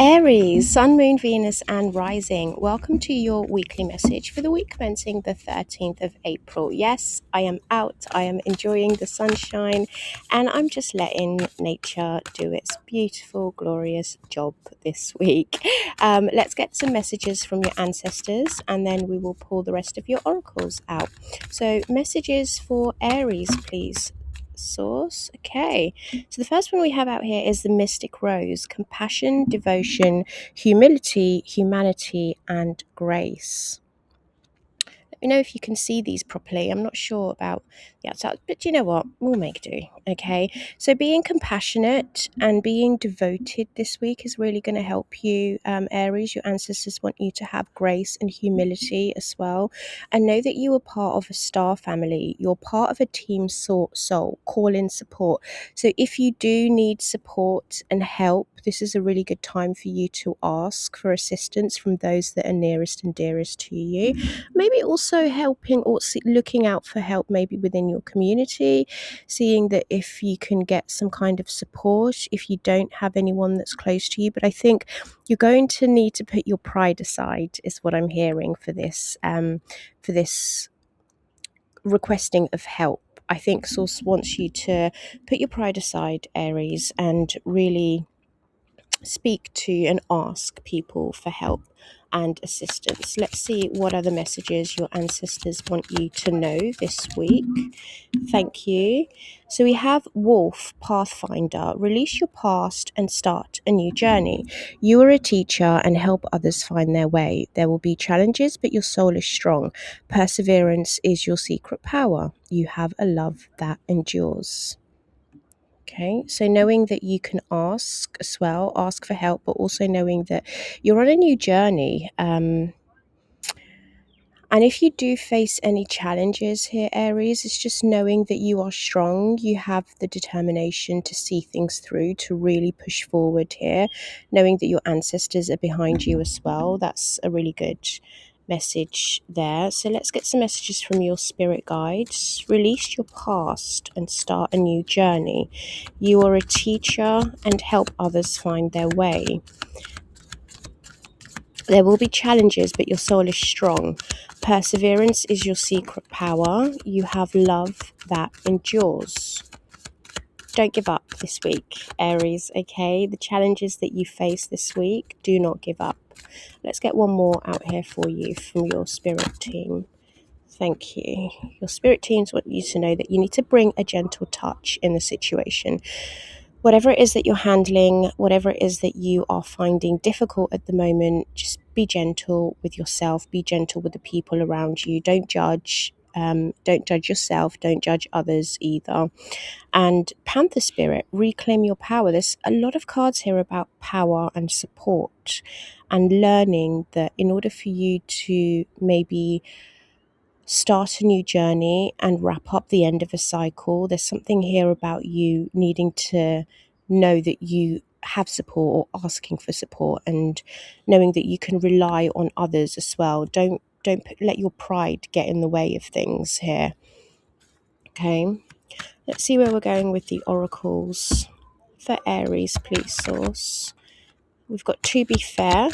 Aries, Sun, Moon, Venus, and Rising. Welcome to your weekly message for the week commencing the 13th of April. Yes, I am out. I am enjoying the sunshine and I'm just letting nature do its beautiful, glorious job this week. Let's get some messages from your ancestors and then we will pull the rest of your oracles out. So, messages for Aries, please. Source. Okay, so the first one we have out here is the Mystic Rose: compassion, devotion, humility, humanity, and grace. Let me know if you can see these properly. I'm not sure about the outside, but you know what? We'll make do. Okay, so being compassionate and being devoted this week is really going to help you, Aries. Your ancestors want you to have grace and humility as well, and know that you are part of a star family. You're part of a team soul. Call in support. So if you do need support and help, this is a really good time for you to ask for assistance from those that are nearest and dearest to you. Maybe also helping or looking out for help maybe within your community, seeing that if you can get some kind of support if you don't have anyone that's close to you. But I think you're going to need to put your pride aside, is what I'm hearing for this requesting of help. I think Source wants you to put your pride aside, Aries, and really speak to and ask people for help and assistance. Let's see what other messages your ancestors want you to know this week. Thank you. So we have Wolf, Pathfinder. Release your past and start a new journey. You are a teacher and help others find their way. There will be challenges, but your soul is strong. Perseverance is your secret power. You have a love that endures. Okay, so knowing that you can ask as well, ask for help, but also knowing that you're on a new journey. And if you do face any challenges here, Aries, it's just knowing that you are strong. You have the determination to see things through, to really push forward here. Knowing that your ancestors are behind you as well. That's a really good message there. So let's get some messages from your spirit guides. Release your past and start a new journey. You are a teacher and help others find their way. There will be challenges, but your soul is strong. Perseverance is your secret power. You have love that endures. Don't give up this week, Aries, okay? The challenges that you face this week, do not give up. Let's get one more out here for you from your spirit team. Thank you. Your spirit teams want you to know that you need to bring a gentle touch in the situation. Whatever it is that you're handling, whatever it is that you are finding difficult at the moment, just be gentle with yourself, be gentle with the people around you. Don't judge. Don't judge yourself. Don't judge others either. And Panther Spirit, reclaim your power. There's a lot of cards here about power and support and learning that in order for you to maybe start a new journey and wrap up the end of a cycle, there's something here about you needing to know that you have support or asking for support and knowing that you can rely on others as well. Don't let your pride get in the way of things here. Okay, let's see where we're going with the oracles for Aries, please, Source. We've got To Be Fair,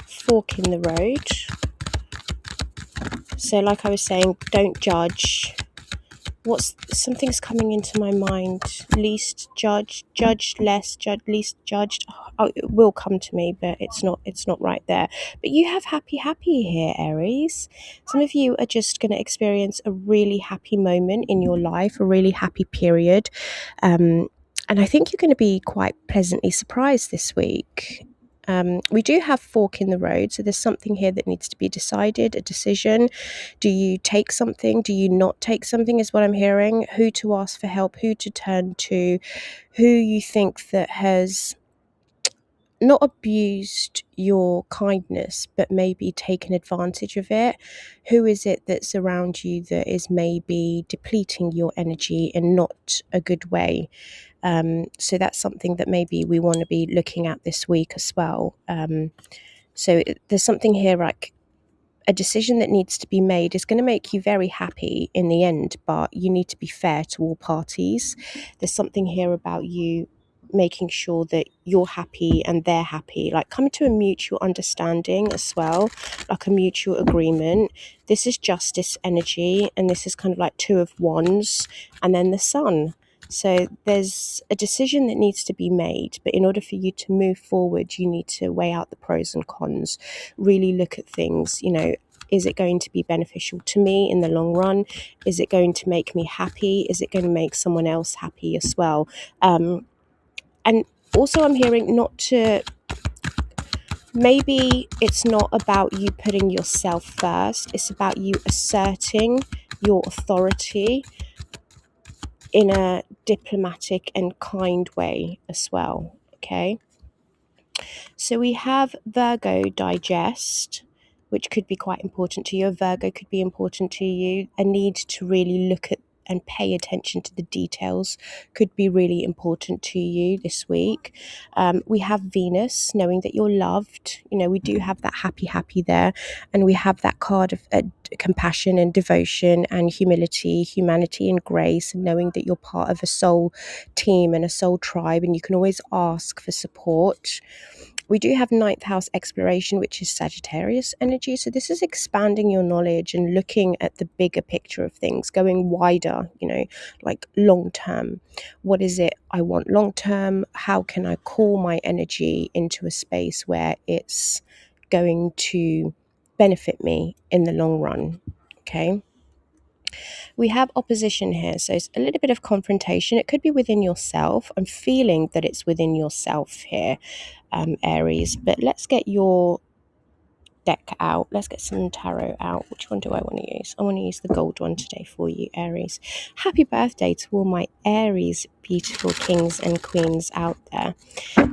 Fork in the Road. So like I was saying, don't judge. Something's coming into my mind. Least judged, judged less, least judged. Oh, it will come to me, but it's not right there. But you have happy here, Aries. Some of you are just going to experience a really happy moment in your life, a really happy period. And I think you're going to be quite pleasantly surprised this week. We do have fork in the road, so there's something here that needs to be decided, a decision. Do you take something? Do you not take something is what I'm hearing. Who to ask for help, who to turn to, who you think that has not abused your kindness, but maybe taken advantage of it. Who is it that's around you that is maybe depleting your energy in not a good way? So that's something that maybe we want to be looking at this week as well. So there's something here like a decision that needs to be made is going to make you very happy in the end, but you need to be fair to all parties. There's something here about you making sure that you're happy and they're happy, like coming to a mutual understanding as well, like a mutual agreement. This is justice energy, and this is kind of like Two of Wands and then the Sun. So there's a decision that needs to be made, but in order for you to move forward, you need to weigh out the pros and cons, really look at things, is it going to be beneficial to me in the long run? Is it going to make me happy? Is it going to make someone else happy as well? And also I'm hearing maybe it's not about you putting yourself first, it's about you asserting your authority in a diplomatic and kind way as well, okay? So we have Virgo digest, which could be quite important to you. Virgo could be important to you. A need to really look at and pay attention to the details could be really important to you this week. We have Venus, knowing that you're loved. We do have that happy there. And we have that card of compassion and devotion and humility, humanity and grace, and knowing that you're part of a soul team and a soul tribe, and you can always ask for support. We do have ninth house exploration, which is Sagittarius energy. So this is expanding your knowledge and looking at the bigger picture of things, going wider, like long term. What is it I want long term? How can I call my energy into a space where it's going to benefit me in the long run? Okay. We have opposition here, so it's a little bit of confrontation. It could be within yourself. I'm feeling that it's within yourself here, Aries, but let's get your deck out. Let's get some tarot out. Which one do I want to use? I want to use the gold one today for you, Aries. Happy birthday to all my Aries beautiful kings and queens out there.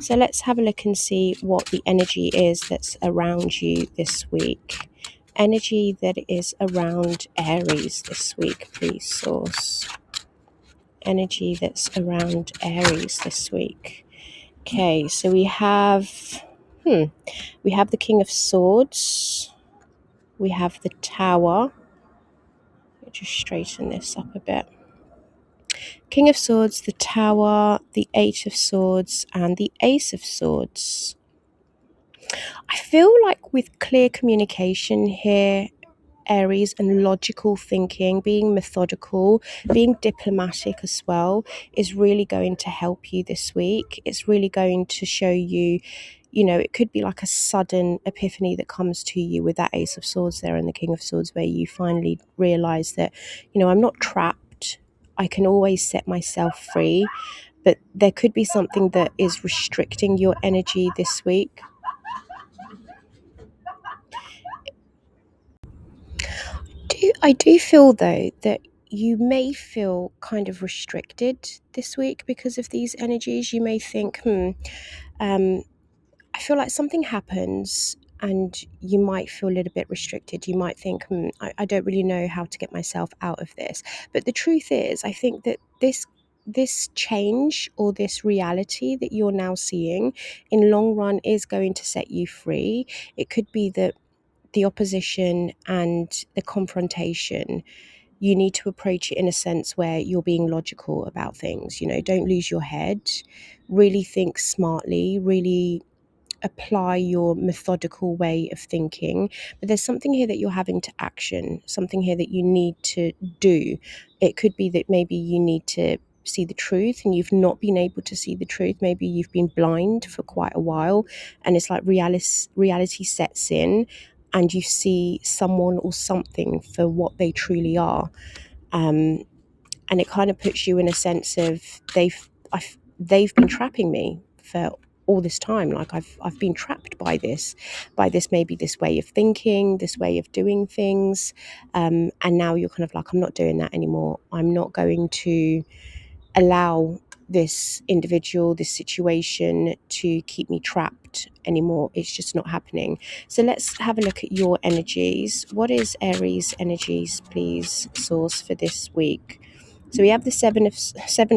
So let's have a look and see what the energy is that's around you this week. Energy that is around Aries this week, please, source. Energy that's around Aries this week. Okay, so we have the King of Swords. We have the Tower. I'll just straighten this up a bit. King of Swords, the Tower, the Eight of Swords, and the Ace of Swords. I feel like with clear communication here, Aries, and logical thinking, being methodical, being diplomatic as well, is really going to help you this week. It's really going to show you, it could be like a sudden epiphany that comes to you with that Ace of Swords there and the King of Swords, where you finally realize that, I'm not trapped. I can always set myself free, but there could be something that is restricting your energy this week. I do feel though that you may feel kind of restricted this week because of these energies. You may think, I feel like something happens and you might feel a little bit restricted. You might think, I don't really know how to get myself out of this. But the truth is, I think that this change or this reality that you're now seeing in long run is going to set you free. It could be that the opposition and the confrontation, you need to approach it in a sense where you're being logical about things. Don't lose your head, really think smartly, really apply your methodical way of thinking. But there's something here that you're having to action, something here that you need to do. It could be that maybe you need to see the truth and you've not been able to see the truth. Maybe you've been blind for quite a while, and it's like reality sets in and you see someone or something for what they truly are. And it kind of puts you in a sense of they've been trapping me for all this time. Like I've been trapped by this maybe this way of thinking, this way of doing things, and now you're kind of like, I'm not doing that anymore. I'm not going to allow this individual, this situation to keep me trapped anymore. It's just not happening. So let's have a look at your energies. What is Aries energies, please, source, for this week? So we have the seven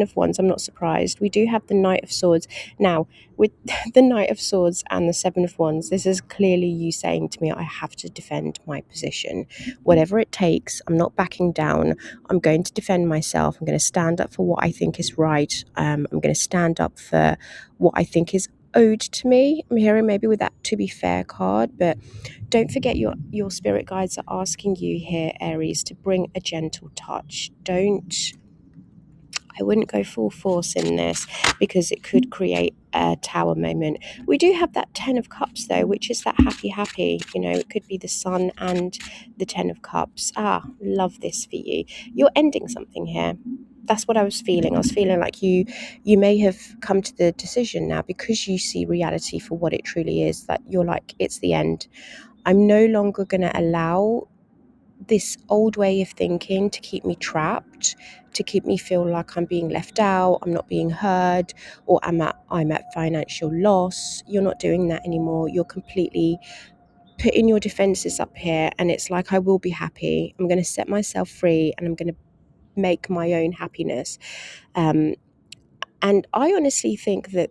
of wands. I'm not surprised. We do have the Knight of Swords. Now, with the Knight of Swords and the Seven of Wands, this is clearly you saying to me, I have to defend my position. Whatever it takes, I'm not backing down. I'm going to defend myself. I'm going to stand up for what I think is right. I'm going to stand up for what I think is owed to me. I'm hearing maybe with that to be fair card, but don't forget your spirit guides are asking you here, Aries, to bring a gentle touch. I wouldn't go full force in this because it could create a tower moment. We do have that 10 of cups though, which is that happy, it could be the sun and the 10 of cups. Love this for you. You're ending something here. That's what I was feeling. I was feeling like you may have come to the decision now, because you see reality for what it truly is, that you're like, it's the end. I'm no longer going to allow this old way of thinking to keep me trapped, to keep me feel like I'm being left out, I'm not being heard, or I'm at financial loss. You're not doing that anymore. You're completely putting your defenses up here, and it's like, I will be happy. I'm going to set myself free, and I'm going to make my own happiness. And I honestly think that,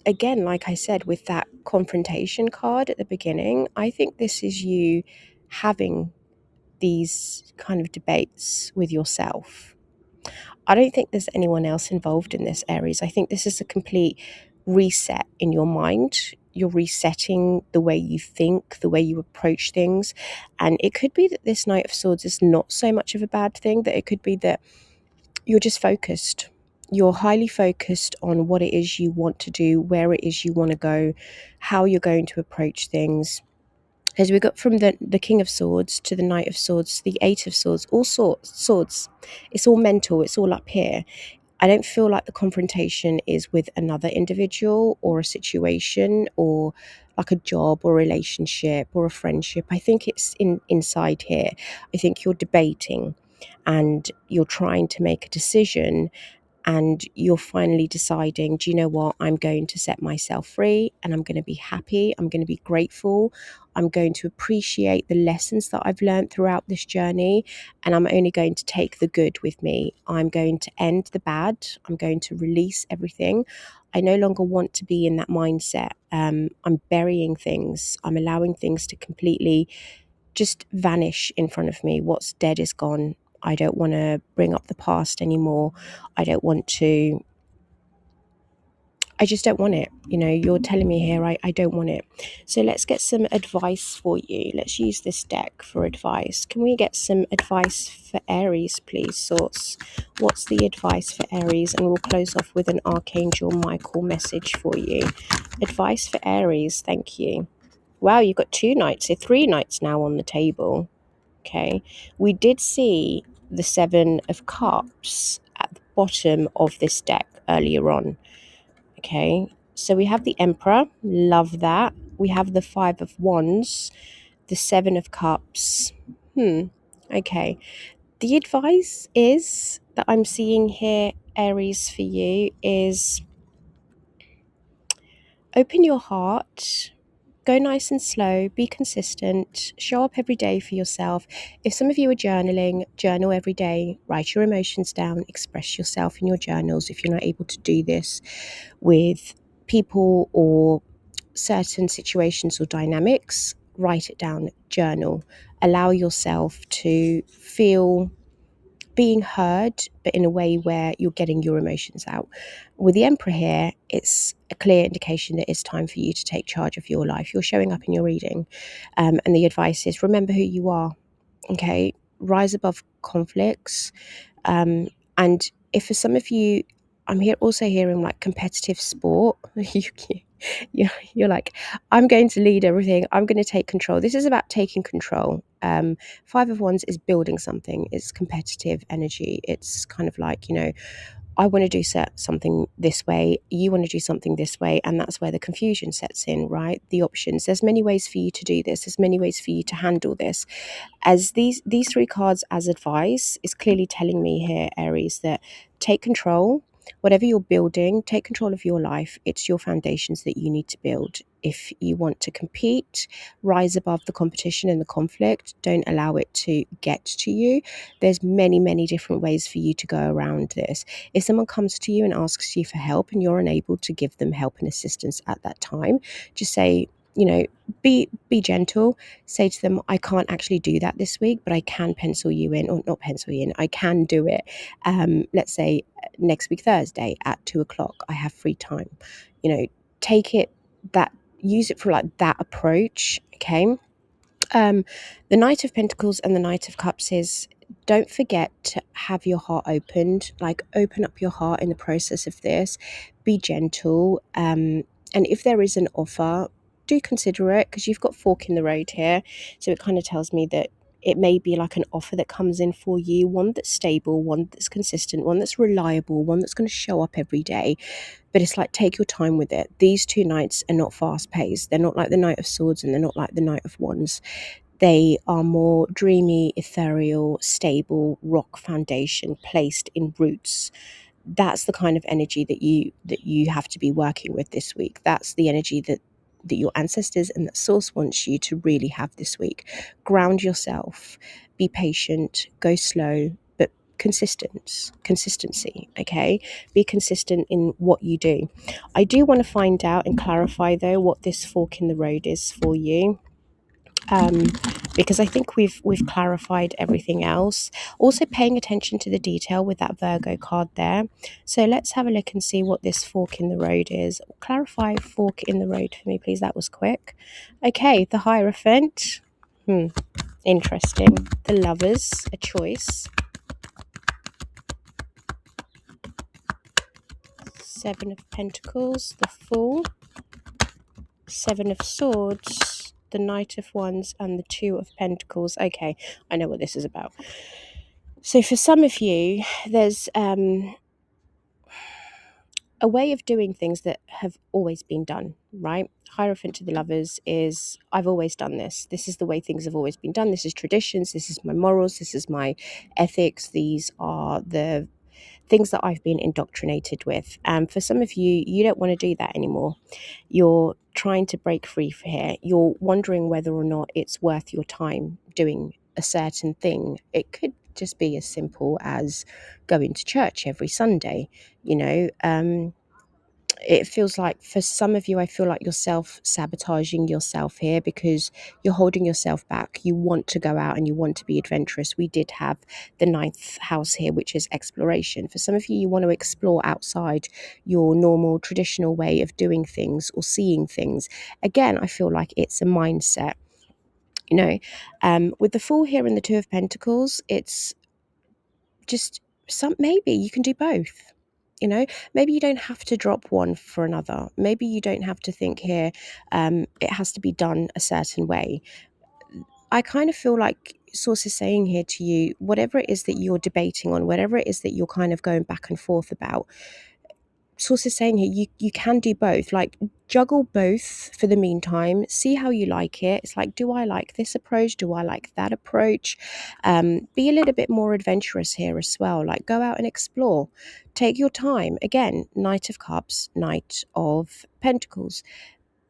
again, like I said, with that confrontation card at the beginning, I think this is you having these kind of debates with yourself. I don't think there's anyone else involved in this, Aries. I think this is a complete reset in your mind. You're resetting the way you think, the way you approach things. And it could be that this Knight of Swords is not so much of a bad thing, that it could be that you're just focused. You're highly focused on what it is you want to do, where it is you want to go, how you're going to approach things. As we got from the King of Swords to the Knight of Swords to the Eight of Swords, all swords. It's all mental. It's all up here. I don't feel like the confrontation is with another individual or a situation or like a job or a relationship or a friendship. I think it's inside here. I think you're debating and you're trying to make a decision, and you're finally deciding, do you know what, I'm going to set myself free, and I'm going to be happy, I'm going to be grateful, I'm going to appreciate the lessons that I've learned throughout this journey, and I'm only going to take the good with me. I'm going to end the bad. I'm going to release everything. I no longer want to be in that mindset. I'm burying things. I'm allowing things to completely just vanish in front of me. What's dead is gone. I don't want to bring up the past anymore. I just don't want it. You're telling me here, I don't want it. So let's get some advice for you. Let's use this deck for advice. Can we get some advice for Aries, please, Source? What's the advice for Aries? And we'll close off with an Archangel Michael message for you. Advice for Aries, thank you. Wow, you've got 2 knights, so 3 knights now on the table. Okay, we did see the 7 of Cups at the bottom of this deck earlier on. Okay, so we have the Emperor, love that. We have the 5 of Wands, the 7 of Cups. Okay, the advice is that I'm seeing here, Aries, for you is open your heart. Go nice and slow, be consistent, show up every day for yourself. If some of you are journaling, journal every day, write your emotions down, express yourself in your journals. If you're not able to do this with people or certain situations or dynamics, write it down, journal. Allow yourself to feel being heard, but in a way where you're getting your emotions out. With the Emperor here, it's a clear indication that it's time for you to take charge of your life. You're showing up in your reading, and the advice is remember who you are. Okay, rise above conflicts, and if for some of you, I'm here also hearing like competitive sport. You're like, I'm going to lead everything. I'm going to take control. This is about taking control. 5 of Wands is building something. It's competitive energy. It's kind of like, I want to do something this way. You want to do something this way. And that's where the confusion sets in, right? The options. There's many ways for you to do this. There's many ways for you to handle this. As these 3 cards as advice is clearly telling me here, Aries, that take control. whatever you're building, take control of your life. It's your foundations that you need to build. If you want to compete, rise above the competition and the conflict. Don't allow it to get to you. There's many, many different ways for you to go around this. If someone comes to you and asks you for help and you're unable to give them help and assistance at that time, just say, you know, be gentle. Say to them, I can't actually do that this week, but I can pencil you in, or not pencil you in, I can do it. Let's say next week Thursday at 2 o'clock, I have free time. Take it that, use it for like that approach. Okay. The Knight of Pentacles and the Knight of Cups is, don't forget to have your heart opened. Like, open up your heart in the process of this. Be gentle. And if there is an offer, do consider it, because you've got fork in the road here. So it kind of tells me that it may be like an offer that comes in for you, one that's stable, one that's consistent, one that's reliable, one that's going to show up every day. But it's like, take your time with it. These two knights are not fast paced. They're not like the Knight of Swords, and they're not like the Knight of Wands. They are more dreamy, ethereal, stable, rock foundation placed in roots. That's the kind of energy that you have to be working with this week. That's the energy that your ancestors and that source wants you to really have this week. Ground yourself, be patient, go slow, but consistency. Okay, be consistent in what you do. I do want to find out and clarify though what this fork in the road is for you, because I think we've clarified everything else. Also paying attention to the detail with that Virgo card there. So let's have a look and see what this fork in the road is. Clarify fork in the road for me, please. That was quick. Okay, the Hierophant. Interesting. The Lovers, a choice. Seven of Pentacles, the Fool. Seven of Swords, the Knight of Wands, and the Two of Pentacles. Okay, I know what this is about. So for some of you, there's a way of doing things that have always been done, right? Hierophant to the Lovers is, I've always done this. This is the way things have always been done. This is traditions. This is my morals. This is my ethics. These are the things that I've been indoctrinated with. For some of you, you don't want to do that anymore. You're trying to break free for here. You're wondering whether or not it's worth your time doing a certain thing. It could just be as simple as going to church every Sunday. It feels like, for some of you, I feel like you're self-sabotaging yourself here because you're holding yourself back. You want to go out and you want to be adventurous. We did have the ninth house here, which is exploration. For some of you, you want to explore outside your normal traditional way of doing things or seeing things. Again, I feel like it's a mindset. With the Fool here and the Two of Pentacles, it's just maybe you can do both. Maybe you don't have to drop one for another. Maybe you don't have to think here it has to be done a certain way. I kind of feel like source is saying here to you, whatever it is that you're debating on, whatever it is that you're kind of going back and forth about, source is saying here, you can do both. Like, juggle both for the meantime. See how you like it. It's like, do I like this approach? Do I like that approach? Be a little bit more adventurous here as well. Like, go out and explore. Take your time. Again, Knight of Cups, Knight of Pentacles.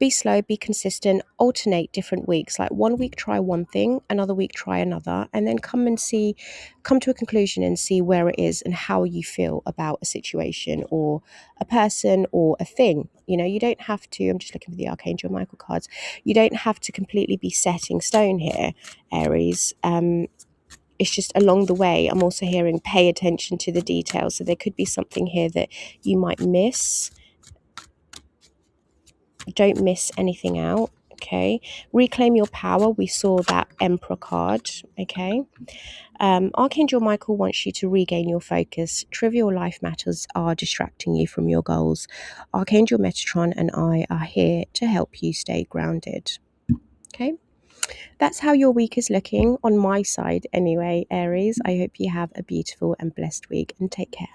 Be slow, be consistent, alternate different weeks. Like, one week try one thing, another week try another, and then come to a conclusion and see where it is and how you feel about a situation or a person or a thing. You don't have to, I'm just looking for the Archangel Michael cards. You don't have to completely be set in stone here, Aries. It's just along the way. I'm also hearing pay attention to the details. So there could be something here that you might miss. Don't miss anything out. Okay, reclaim your power. We saw that Emperor card. Okay, Archangel Michael wants you to regain your focus. Trivial life matters are distracting you from your goals. Archangel Metatron and I are here to help you stay grounded. Okay, that's how your week is looking on my side anyway, Aries. I hope you have a beautiful and blessed week, and take care.